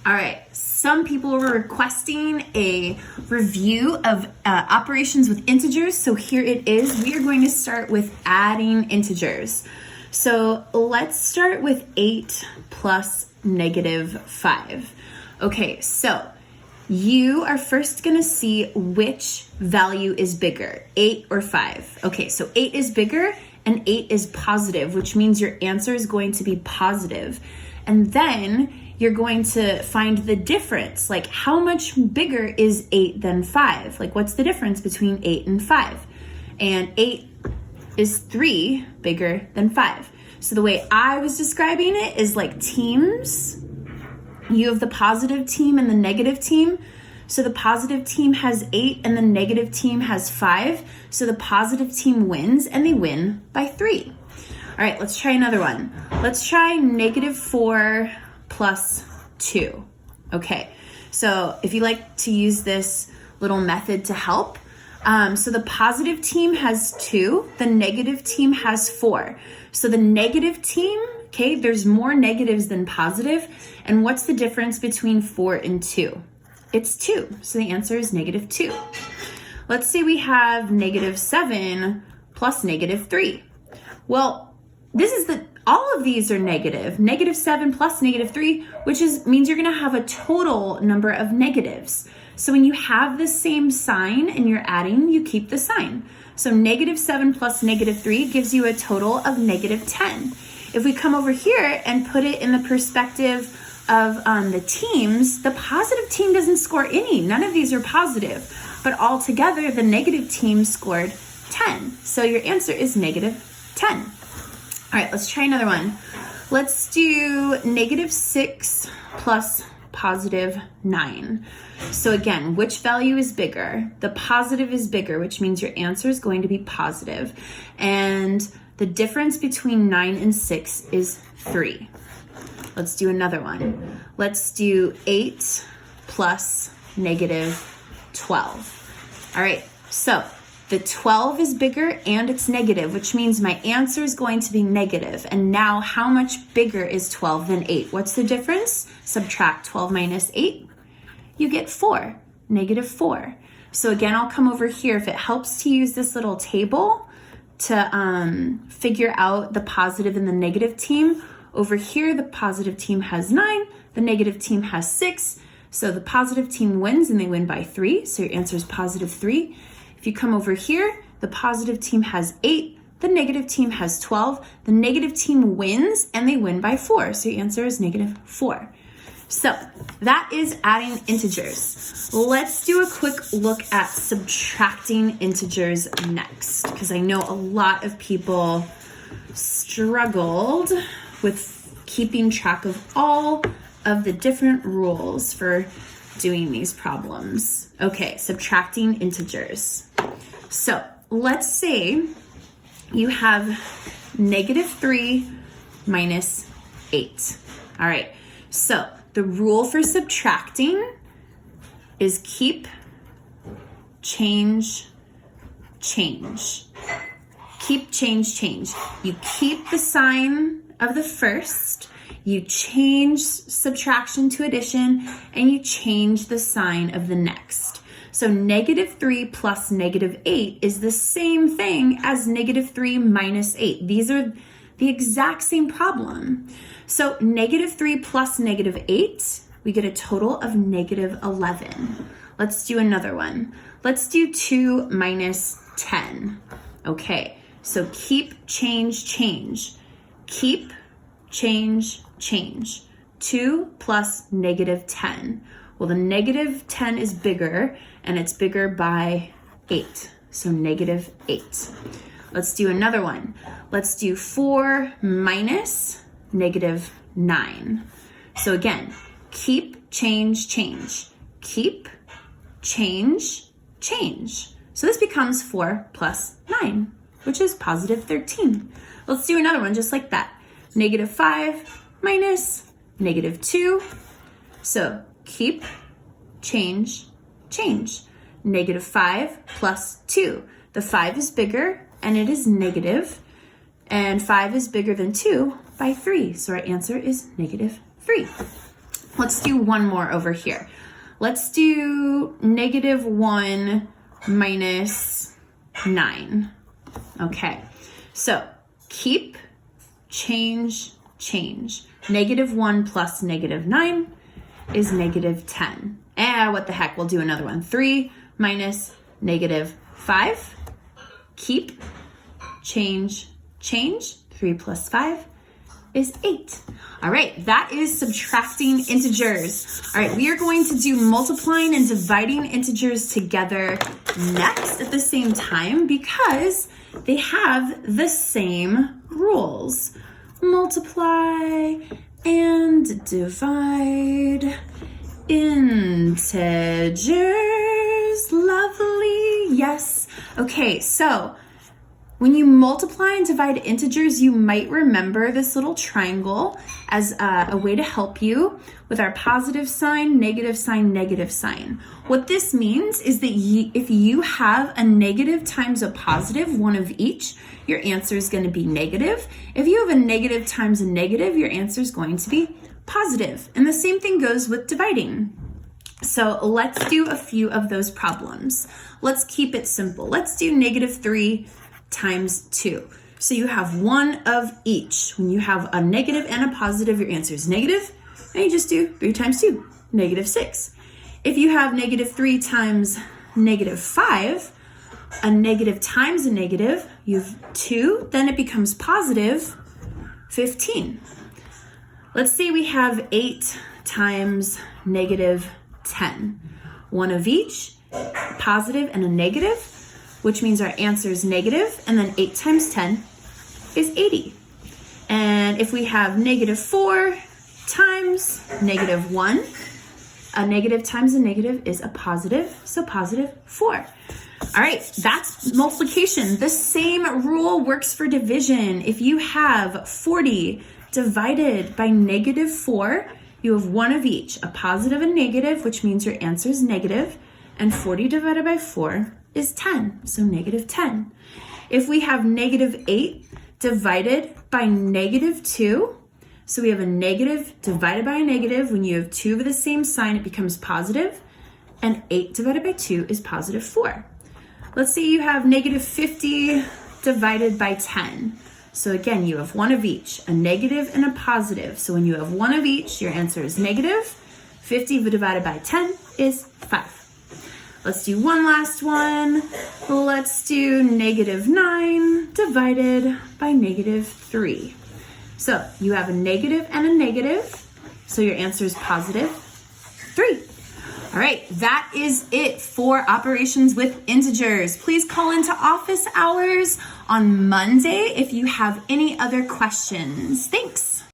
All right, some people were requesting a review of operations with integers, so here it is. We are going to start with adding integers. So let's start with 8 plus -5. Okay, so you are first gonna see which value is bigger, 8 or 5. Okay, so 8 is bigger and 8 is positive, which means your answer is going to be positive. And then you're going to find the difference, like how much bigger is 8 than 5? Like what's the difference between 8 and 5? And 8 is 3 bigger than 5. So the way I was describing it is like teams. You have the positive team and the negative team. So the positive team has 8 and the negative team has 5. So the positive team wins and they win by 3. All right, let's try another one. Let's try -4 plus 2. Okay, so if you like to use this little method to help, so the positive team has 2, the negative team has 4. So the negative team, okay, there's more negatives than positive. And what's the difference between 4 and 2? It's 2. So the answer is -2. Let's say we have -7 plus -3. Well, all of these are negative. -7 plus -3, which means you're going to have a total number of negatives. So when you have the same sign and you're adding, you keep the sign. So -7 plus -3 gives you a total of -10. If we come over here and put it in the perspective of the teams, the positive team doesn't score any. None of these are positive. But all together, the negative team scored 10. So your answer is -10. All right, let's try another one. Let's do -6 plus +9. So again, which value is bigger? The positive is bigger, which means your answer is going to be positive. And the difference between 9 and 6 is 3. Let's do another one. Let's do 8 plus -12. All right, so the 12 is bigger and it's negative, which means my answer is going to be negative. And now how much bigger is 12 than 8? What's the difference? Subtract 12 minus 8. You get 4, -4. So again, I'll come over here. If it helps to use this little table to figure out the positive and the negative team, over here the positive team has 9, the negative team has 6. So the positive team wins and they win by 3. So your answer is +3. If you come over here, the positive team has 8, the negative team has 12, the negative team wins and they win by 4. So your answer is -4. So that is adding integers. Let's do a quick look at subtracting integers next, because I know a lot of people struggled with keeping track of all of the different rules for doing these problems. Okay, subtracting integers. So let's say you have -3 minus 8. All right, so the rule for subtracting is keep, change, change. Keep, change, change. You keep the sign of the first, you change subtraction to addition, and you change the sign of the next. So -3 plus -8 is the same thing as -3 minus 8. These are the exact same problem. So -3 plus -8, we get a total of -11. Let's do another one. Let's do 2 minus 10. Okay, so keep, change, change. Keep, change, change. 2 plus -10. Well, the -10 is bigger, and it's bigger by 8. So -8. Let's do another one. Let's do 4 minus -9. So again, keep, change, change. Keep, change, change. So this becomes 4 plus 9, which is +13. Let's do another one just like that. -5 minus -2. So keep, change, change. -5 plus 2. The 5 is bigger and it is negative, and 5 is bigger than 2 by 3. So our answer is -3. Let's do one more over here. Let's do -1 minus 9. Okay, so keep, change, change. -1 plus -9 is -10. What the heck, we'll do another one. 3 minus -5. Keep, change, change. 3 plus 5 is 8. All right, that is subtracting integers. All right, we are going to do multiplying and dividing integers together next at the same time because they have the same rules. Multiply and divide integers. Lovely, yes. Okay, so when you multiply and divide integers, you might remember this little triangle as a way to help you with our positive sign, negative sign, negative sign. What this means is that if you have a negative times a positive, one of each, your answer is going to be negative. If you have a negative times a negative, your answer is going to be positive. And the same thing goes with dividing. So let's do a few of those problems. Let's keep it simple. Let's do -3 times 2. So you have one of each. When you have a negative and a positive, your answer is negative, and you just do 3 times 2, -6. If you have -3 times -5, a negative times a negative, you have 2, then it becomes positive 15. Let's say we have 8 times -10. One of each, positive and a negative, which means our answer is negative, and then 8 times 10 is 80. And if we have -4 times -1, a negative times a negative is a positive, so positive 4. All right, that's multiplication. The same rule works for division. If you have 40 divided by -4, you have one of each, a positive and negative, which means your answer is negative, and 40 divided by 4 is 10, so -10. If we have -8 divided by -2, so we have a negative divided by a negative. When you have two of the same sign, it becomes positive, and 8 divided by 2 is positive 4. Let's say you have -50 divided by 10. So again, you have one of each, a negative and a positive. So when you have one of each, your answer is negative. 50 divided by 10 is 5. Let's do one last one. Let's do -9 divided by -3. So you have a negative and a negative. So your answer is positive 3. All right, that is it for operations with integers. Please call into office hours on Monday if you have any other questions. Thanks.